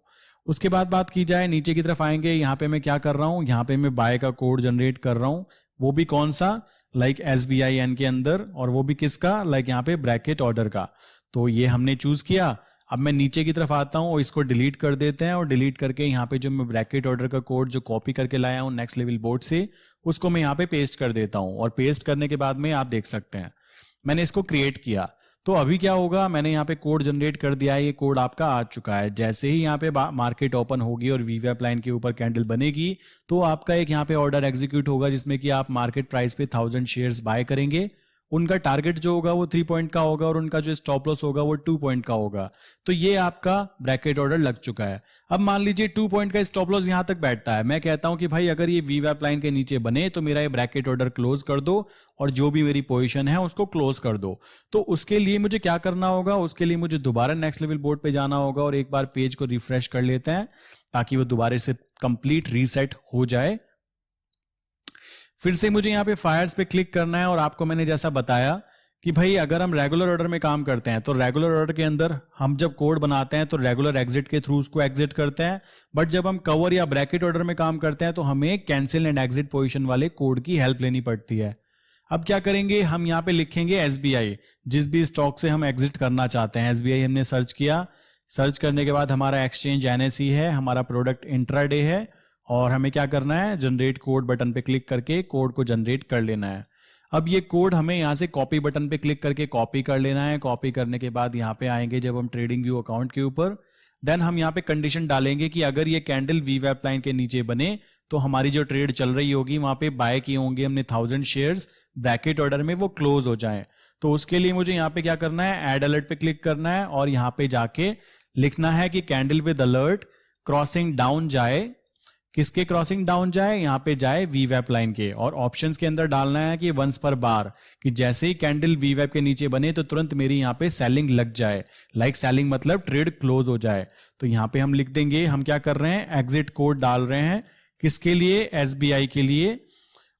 उसके बाद बात की जाए, नीचे की तरफ आएंगे, यहाँ पे मैं क्या कर रहा हूँ, यहाँ पे मैं बाय का कोड जनरेट कर रहा हूँ, वो भी कौन सा, लाइक SBIN के अंदर, और वो भी किसका, लाइक यहाँ पे ब्रैकेट ऑर्डर का। तो ये हमने चूज किया। अब मैं नीचे की तरफ आता हूँ और इसको डिलीट कर देते हैं, और डिलीट करके यहाँ पे जो मैं ब्रैकेट ऑर्डर का कोड जो कॉपी करके लाया हूँ नेक्स्ट लेवल बोर्ड से, उसको मैं यहाँ पे पेस्ट कर देता हूँ। और पेस्ट करने के बाद में आप देख सकते हैं मैंने इसको क्रिएट किया। तो अभी क्या होगा, मैंने यहाँ पे कोड जनरेट कर दिया है, ये कोड आपका आ चुका है। जैसे ही यहाँ पे मार्केट ओपन होगी और VWAP लाइन के ऊपर कैंडल बनेगी, तो आपका एक यहाँ पे ऑर्डर एग्जीक्यूट होगा जिसमें कि आप मार्केट प्राइस पे 1000 शेयर्स बाय करेंगे। उनका टारगेट जो होगा वो 3 पॉइंट का होगा और उनका जो स्टॉप लॉस होगा वो 2 पॉइंट का होगा। तो ये आपका ब्रैकेट ऑर्डर लग चुका है। अब मान लीजिए 2 पॉइंट का स्टॉप लॉस यहां तक बैठता है, मैं कहता हूं कि भाई अगर ये VWAP लाइन के नीचे बने तो मेरा ये ब्रैकेट ऑर्डर क्लोज कर दो और जो भी मेरी पोजीशन है उसको क्लोज कर दो। तो उसके लिए मुझे क्या करना होगा, उसके लिए मुझे दोबारा नेक्स्ट लेवल बोर्ड पे जाना होगा और एक बार पेज को रिफ्रेश कर लेते हैं ताकि वो दोबारा से कंप्लीट रीसेट हो जाए। फिर से मुझे यहाँ पे फायर्स पे क्लिक करना है और आपको मैंने जैसा बताया कि भाई अगर हम रेगुलर ऑर्डर में काम करते हैं तो रेगुलर ऑर्डर के अंदर हम जब कोड बनाते हैं तो रेगुलर एग्जिट के थ्रू उसको एग्जिट करते हैं, बट जब हम कवर या ब्रैकेट ऑर्डर में काम करते हैं तो हमें कैंसिल एंड एग्जिट पोजीशन वाले कोड की हेल्प लेनी पड़ती है। अब क्या करेंगे, हम यहाँ पे लिखेंगे SBI, जिस भी स्टॉक से हम एग्जिट करना चाहते हैं। SBI हमने सर्च किया, सर्च करने के बाद हमारा एक्सचेंज NSE है, हमारा प्रोडक्ट इंट्राडे है, और हमें क्या करना है, जनरेट कोड बटन पे क्लिक करके कोड को जनरेट कर लेना है। अब ये कोड हमें यहाँ से कॉपी बटन पे क्लिक करके कॉपी कर लेना है। कॉपी करने के बाद यहाँ पे आएंगे जब हम ट्रेडिंग व्यू अकाउंट के ऊपर, देन हम यहाँ पे कंडीशन डालेंगे कि अगर ये कैंडल VWAP लाइन के नीचे बने तो हमारी जो ट्रेड चल रही होगी वहां पे बाय किए होंगे हमने 1000 शेयर्स ब्रैकेट ऑर्डर में, वो क्लोज हो जाए। तो उसके लिए मुझे यहाँ पे क्या करना है, ऐड अलर्ट पे क्लिक करना है और यहाँ पे जाके लिखना है कि candle with alert crossing down जाए। किसके क्रॉसिंग डाउन जाए, यहाँ पे जाए VWAP लाइन के, और ऑप्शंस के अंदर डालना है कि वंस पर बार, कि जैसे ही कैंडल VWAP के नीचे बने तो तुरंत मेरी यहाँ पे सेलिंग लग जाए, लाइक सेलिंग मतलब ट्रेड क्लोज हो जाए। तो यहाँ पे हम लिख देंगे, हम क्या कर रहे हैं, एग्जिट कोड डाल रहे हैं, किसके लिए, SBI के लिए।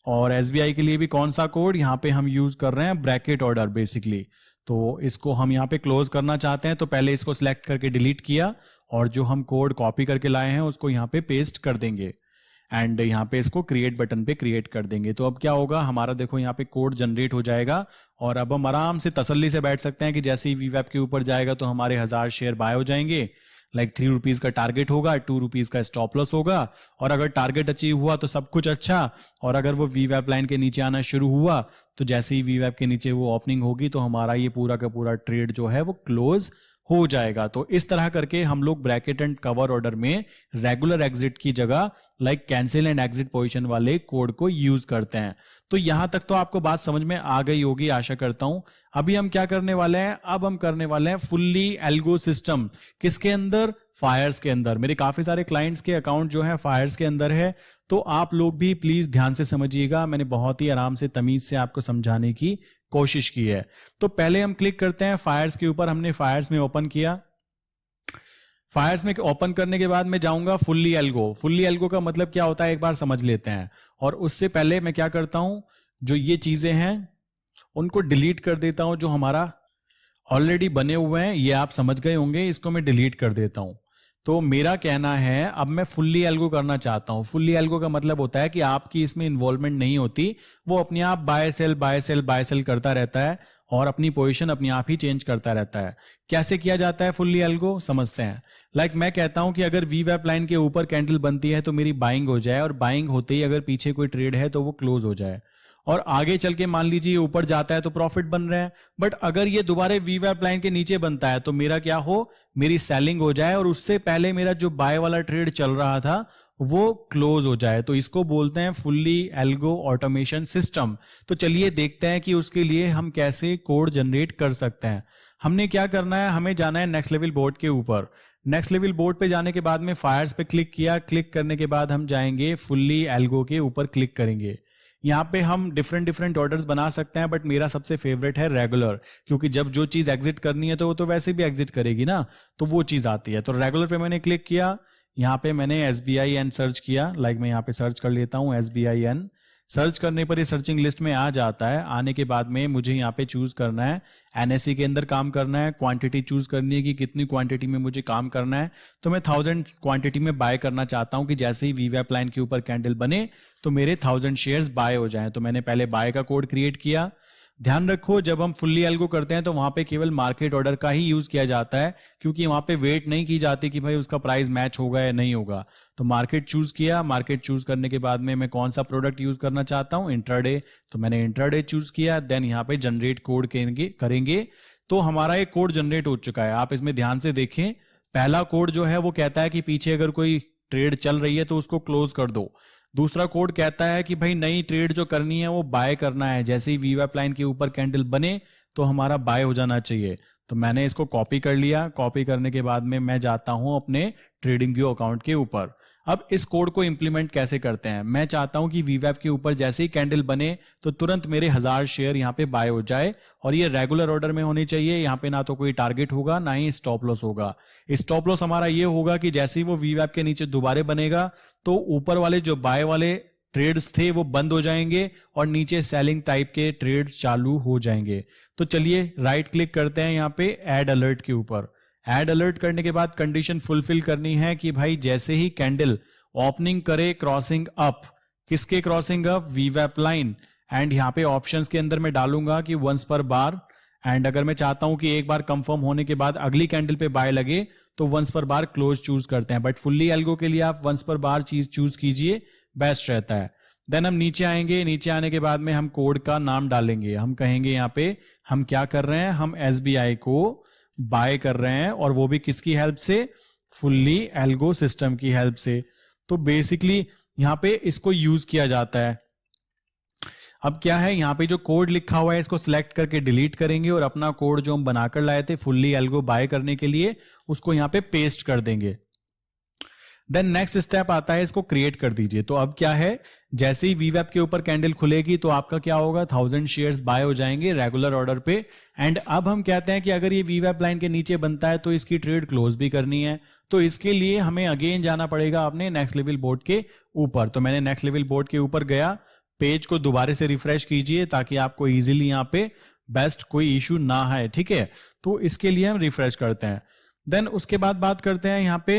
और SBI के लिए भी कौन सा कोड, यहाँ पे हम यूज कर रहे हैं ब्रैकेट ऑर्डर बेसिकली। तो इसको हम यहाँ पे क्लोज करना चाहते हैं तो पहले इसको सिलेक्ट करके डिलीट किया और जो हम कोड कॉपी करके लाए हैं उसको यहाँ पे पेस्ट कर देंगे एंड यहाँ पे इसको क्रिएट बटन पे क्रिएट कर देंगे। तो अब क्या होगा, हमारा देखो यहाँ पे कोड जनरेट हो जाएगा और अब हम आराम से तसल्ली से बैठ सकते हैं कि जैसे ही VWAP के ऊपर जाएगा तो हमारे 1000 शेयर बाय हो जाएंगे। लाइक 3 रुपीज का टारगेट होगा, 2 रुपीज का स्टॉप लॉस होगा, और अगर टारगेट अचीव हुआ तो सब कुछ अच्छा, और अगर वो VWAP लाइन के नीचे आना शुरू हुआ तो जैसे ही VWAP के नीचे वो ओपनिंग होगी तो हमारा ये पूरा का पूरा ट्रेड जो है वो क्लोज हो जाएगा। तो इस तरह करके हम लोग ब्रैकेट एंड कवर ऑर्डर में रेगुलर एग्जिट की जगह like cancel and exit position वाले कोड को यूज करते हैं। तो यहां तक तो आपको बात समझ में आ गई होगी आशा करता हूं। अभी हम क्या करने वाले हैं, अब हम करने वाले हैं फुल्ली एल्गो सिस्टम। किसके अंदर, फायर्स के अंदर। मेरे काफी सारे क्लाइंट्स के अकाउंट जो है फायर्स के अंदर है, तो आप लोग भी प्लीज ध्यान से समझिएगा। मैंने बहुत ही आराम से तमीज से आपको समझाने की कोशिश की है। तो पहले हम क्लिक करते हैं फायर्स के ऊपर। हमने फायर्स में ओपन किया, फायर्स में ओपन करने के बाद मैं जाऊंगा फुल्ली एल्गो। फुल्ली एल्गो का मतलब क्या होता है एक बार समझ लेते हैं। और उससे पहले मैं क्या करता हूं, जो ये चीजें हैं उनको डिलीट कर देता हूं जो हमारा ऑलरेडी बने हुए हैं, ये आप समझ गए होंगे, इसको मैं डिलीट कर देता हूं। तो मेरा कहना है अब मैं फुल्ली एल्गो करना चाहता हूं। फुल्ली एल्गो का मतलब होता है कि आपकी इसमें इन्वॉल्वमेंट नहीं होती, वो अपने आप buy sell buy sell buy sell करता रहता है और अपनी पोजीशन अपने आप ही चेंज करता रहता है। कैसे किया जाता है फुल्ली एल्गो, समझते हैं। लाइक मैं कहता हूं कि अगर VWAP लाइन के ऊपर कैंडल बनती है तो मेरी बाइंग हो जाए, और बाइंग होते ही अगर पीछे कोई ट्रेड है तो वो क्लोज हो जाए, और आगे चल के मान लीजिए ऊपर जाता है तो प्रॉफिट बन रहे हैं। बट अगर ये दोबारा VWAP लाइन के नीचे बनता है तो मेरा क्या हो, मेरी सेलिंग हो जाए और उससे पहले मेरा जो बाय वाला ट्रेड चल रहा था वो क्लोज हो जाए। तो इसको बोलते हैं फुल्ली एल्गो ऑटोमेशन सिस्टम। तो चलिए देखते हैं कि उसके लिए हम कैसे कोड जनरेट कर सकते हैं। हमने क्या करना है, हमें जाना है नेक्स्ट लेवल बोर्ड के ऊपर। नेक्स्ट लेवल बोर्ड पे जाने के बाद में फायर्स पे क्लिक किया, क्लिक करने के बाद हम जाएंगे फुल्ली एल्गो के ऊपर क्लिक करेंगे। यहाँ पे हम डिफरेंट ऑर्डर्स बना सकते हैं, बट मेरा सबसे फेवरेट है रेगुलर, क्योंकि जब जो चीज एग्जिट करनी है तो वो तो वैसे भी एग्जिट करेगी ना, तो वो चीज आती है। तो रेगुलर पे मैंने क्लिक किया, यहाँ पे मैंने SBIN सर्च किया। लाइक मैं यहाँ पे सर्च कर लेता हूँ SBIN। सर्च करने पर ये सर्चिंग लिस्ट में आ जाता है। आने के बाद में मुझे यहाँ पे चूज करना है, एनएससी के अंदर काम करना है, क्वांटिटी चूज करनी है कि कितनी क्वांटिटी में मुझे काम करना है। तो मैं 1000 क्वांटिटी में बाय करना चाहता हूँ कि जैसे ही वीवैप लाइन के ऊपर कैंडल बने तो मेरे 1000 शेयर्स बाय हो जाएं। तो मैंने पहले बाय का कोड क्रिएट किया। ध्यान रखो, जब हम फुल्ली एल्गो करते हैं तो वहां पे केवल मार्केट ऑर्डर का ही यूज किया जाता है, क्योंकि वहां पे वेट नहीं की जाती कि भाई उसका प्राइस मैच होगा या नहीं होगा। तो मार्केट चूज किया। मार्केट चूज करने के बाद में मैं कौन सा प्रोडक्ट यूज करना चाहता हूं, इंट्राडे। तो मैंने इंट्राडे चूज किया। देन यहाँ पे जनरेट कोड करेंगे तो हमारा एक कोड जनरेट हो चुका है। आप इसमें ध्यान से देखें, पहला कोड जो है वो कहता है कि पीछे अगर कोई ट्रेड चल रही है तो उसको क्लोज कर दो। दूसरा कोड कहता है कि भाई नई ट्रेड जो करनी है वो बाय करना है, जैसे ही वीवैप लाइन के ऊपर कैंडल बने तो हमारा बाय हो जाना चाहिए। तो मैंने इसको कॉपी कर लिया। कॉपी करने के बाद में मैं जाता हूं अपने ट्रेडिंग व्यू अकाउंट के ऊपर। अब इस कोड को इंप्लीमेंट कैसे करते हैं, मैं चाहता हूं कि वीवैप के ऊपर जैसे ही कैंडल बने तो तुरंत मेरे 1000 शेयर यहाँ पे बाय हो जाए, और ये रेगुलर ऑर्डर में होनी चाहिए। यहाँ पे ना तो कोई टारगेट होगा ना ही स्टॉप लॉस होगा। स्टॉप लॉस हमारा ये होगा कि जैसे ही वो वीवैप के नीचे दोबारा बनेगा तो ऊपर वाले जो बाय वाले ट्रेड्स थे वो बंद हो जाएंगे और नीचे सेलिंग टाइप के ट्रेड चालू हो जाएंगे। तो चलिए राइट क्लिक करते हैं यहाँ पे ऐड अलर्ट के ऊपर। ऐड अलर्ट करने के बाद कंडीशन फुलफिल करनी है कि भाई जैसे ही कैंडल ओपनिंग करे क्रॉसिंग अप, किसके क्रॉसिंग अप, वीवैप लाइन। एंड यहाँ पे ऑप्शंस के अंदर मैं डालूंगा कि वंस पर बार। एंड अगर मैं चाहता हूं कि एक बार कंफर्म होने के बाद अगली कैंडल पे बाय लगे तो वंस पर बार क्लोज चूज करते हैं। बट फुल्ली एल्गो के लिए आप वंस पर बार चीज चूज कीजिए, बेस्ट रहता है। देन हम नीचे आएंगे। नीचे आने के बाद में हम कोड का नाम डालेंगे। हम कहेंगे यहाँ पे हम क्या कर रहे हैं, हम एसबीआई को बाय कर रहे हैं, और वो भी किसकी हेल्प से, फुल्ली एल्गो सिस्टम की हेल्प से। तो बेसिकली यहाँ पे इसको यूज किया जाता है। अब क्या है, यहाँ पे जो कोड लिखा हुआ है इसको सिलेक्ट करके डिलीट करेंगे और अपना कोड जो हम बनाकर लाए थे फुल्ली एल्गो बाय करने के लिए उसको यहाँ पे पेस्ट कर देंगे। देन नेक्स्ट स्टेप आता है, इसको क्रिएट कर दीजिए। तो अब क्या है, जैसे ही वीवैप के ऊपर कैंडल खुलेगी तो आपका क्या होगा, 1000 शेयर्स बाय हो जाएंगे रेगुलर ऑर्डर पे। एंड अब हम कहते हैं कि अगर ये वीवैप लाइन के नीचे बनता है तो इसकी ट्रेड क्लोज भी करनी है। तो इसके लिए हमें अगेन जाना पड़ेगा अपने नेक्स्ट लेवल बोर्ड के ऊपर। तो मैंने नेक्स्ट लेवल बोर्ड के ऊपर गया। पेज को दोबारा से रिफ्रेश कीजिए ताकि आपको इजीली यहाँ पे बेस्ट कोई इशू ना है, ठीक है। तो इसके लिए हम रिफ्रेश करते हैं। देन उसके बाद बात करते हैं यहाँ पे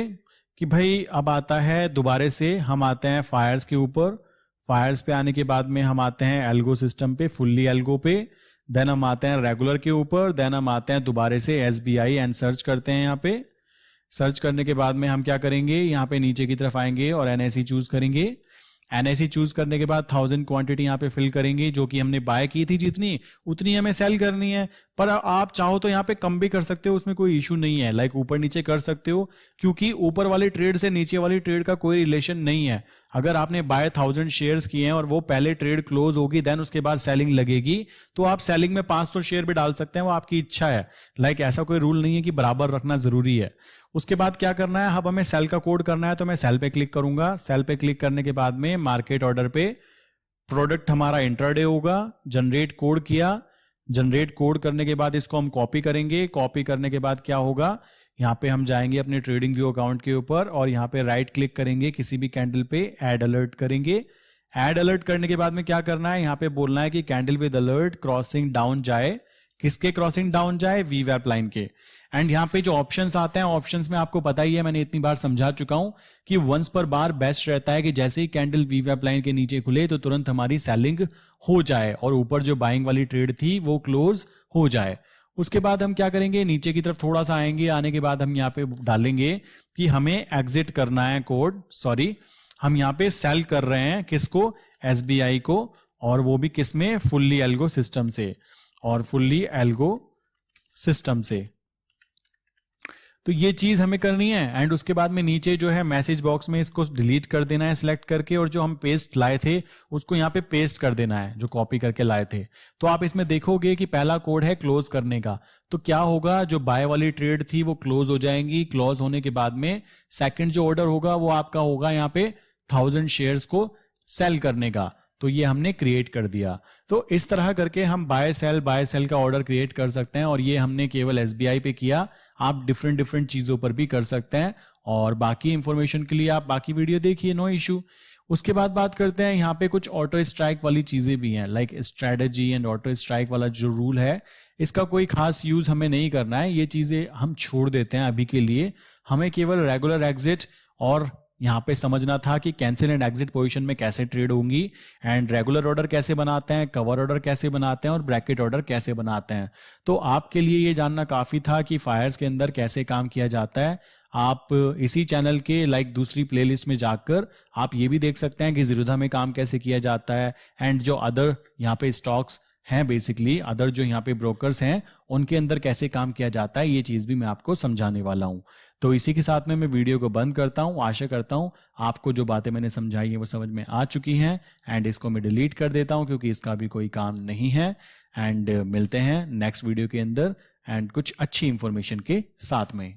कि भाई अब आता है दोबारा से हम आते हैं फायर्स के ऊपर। फायर्स पे आने के बाद में हम आते हैं एल्गो सिस्टम पे, फुल्ली एल्गो पे। देन हम आते हैं रेगुलर के ऊपर। देन हम आते हैं दोबारा से एसबीआई एंड सर्च करते हैं। यहाँ पे सर्च करने के बाद में हम क्या करेंगे, यहाँ पे नीचे की तरफ आएंगे और एनएसई चूज करेंगे। एनएसई चूज करने के बाद 1000 क्वांटिटी यहाँ पे फिल करेंगे, जो कि हमने बाय की थी जितनी उतनी हमें सेल करनी है। पर आप चाहो तो यहाँ पे कम भी कर सकते हो, उसमें कोई इशू नहीं है। लाइक ऊपर नीचे कर सकते हो, क्योंकि ऊपर वाली ट्रेड से नीचे वाली ट्रेड का कोई रिलेशन नहीं है। अगर आपने बाय 1000 शेयर्स किए हैं और वो पहले ट्रेड क्लोज होगी देन उसके बाद सेलिंग लगेगी, तो आप सेलिंग में 500 शेयर भी डाल सकते हैं, वो आपकी इच्छा है। लाइक ऐसा कोई रूल नहीं है कि बराबर रखना जरूरी है। उसके बाद क्या करना है, अब हमें सेल का कोड करना है। तो मैं सेल पे क्लिक करूंगा। सेल पे क्लिक करने के बाद में मार्केट ऑर्डर पे प्रोडक्ट हमारा इंट्राडे होगा। जनरेट कोड किया। जनरेट कोड करने के बाद इसको हम कॉपी करेंगे। कॉपी करने के बाद क्या होगा, यहाँ पे हम जाएंगे अपने ट्रेडिंग व्यू अकाउंट के ऊपर और यहाँ पे राइट क्लिक करेंगे, किसी भी कैंडल पे ऐड अलर्ट करेंगे। ऐड अलर्ट करने के बाद में क्या करना है, यहाँ पे बोलना है कि candle with alert crossing down जाए। किसके क्रॉसिंग डाउन जाए, वीवैप लाइन के। एंड यहाँ पे जो ऑप्शंस आते हैं, ऑप्शंस में आपको पता ही है, मैंने इतनी बार समझा चुका हूं कि वंस पर बार बेस्ट रहता है कि जैसे ही कैंडल वीवैप लाइन के नीचे खुले तो तुरंत हमारी सेलिंग हो जाए और ऊपर जो बाइंग वाली ट्रेड थी वो क्लोज हो जाए। उसके बाद हम क्या करेंगे, नीचे की तरफ थोड़ा सा आएंगे। आने के बाद हम यहाँ पे डालेंगे कि हमें एग्जिट करना है कोड, सॉरी हम यहाँ पे सेल कर रहे हैं किसको, एसबीआई को, और वो भी किसमें, फुल्ली एल्गो सिस्टम से। और फुल्ली एल्गो सिस्टम से तो ये चीज हमें करनी है। एंड उसके बाद में नीचे जो है मैसेज बॉक्स में इसको डिलीट कर देना है सिलेक्ट करके, और जो हम पेस्ट लाए थे उसको यहाँ पे पेस्ट कर देना है जो कॉपी करके लाए थे। तो आप इसमें देखोगे कि पहला कोड है क्लोज करने का। तो क्या होगा, जो बाय वाली ट्रेड थी वो क्लोज हो जाएंगी। क्लोज होने के बाद में सेकंड जो ऑर्डर होगा वो आपका होगा यहाँ पे 1000 शेयर्स को सेल करने का। तो ये हमने क्रिएट कर दिया। तो इस तरह करके हम बाय सेल का ऑर्डर क्रिएट कर सकते हैं, और ये हमने केवल एसबीआई पे किया। आप डिफरेंट चीजों पर भी कर सकते हैं, और बाकी इंफॉर्मेशन के लिए आप बाकी वीडियो देखिए, नो इशू। उसके बाद बात करते हैं यहाँ पे कुछ ऑटो स्ट्राइक वाली चीजें भी हैं, like strategy and auto strike वाला जो रूल है, इसका कोई खास यूज हमें नहीं करना है, ये चीजें हम छोड़ देते हैं अभी के लिए। हमें केवल रेगुलर एग्जिट और यहाँ पे समझना था कि कैंसिल एंड एग्जिट पोजीशन में कैसे ट्रेड होंगी, एंड रेगुलर ऑर्डर कैसे बनाते हैं, कवर ऑर्डर कैसे बनाते हैं और ब्रैकेट ऑर्डर कैसे बनाते हैं। तो आपके लिए ये जानना काफी था कि फायर्स के अंदर कैसे काम किया जाता है। आप इसी चैनल के लाइक दूसरी प्लेलिस्ट में जाकर आप ये भी देख सकते हैं कि ज़ीरोधा में काम कैसे किया जाता है, एंड जो अदर यहाँ पे स्टॉक्स हैं, बेसिकली अदर जो यहाँ पे ब्रोकर्स हैं, उनके अंदर कैसे काम किया जाता है, ये चीज़ भी मैं आपको समझाने वाला हूँ। तो इसी के साथ में मैं वीडियो को बंद करता हूँ। आशा करता हूँ आपको जो बातें मैंने समझाई हैं वो समझ में आ चुकी हैं, एंड इसको मैं डिलीट कर देता हूँ क्योंकि इसका भी कोई काम नहीं है। एंड मिलते हैं नेक्स्ट वीडियो के अंदर एंड कुछ अच्छी इंफॉर्मेशन के साथ में।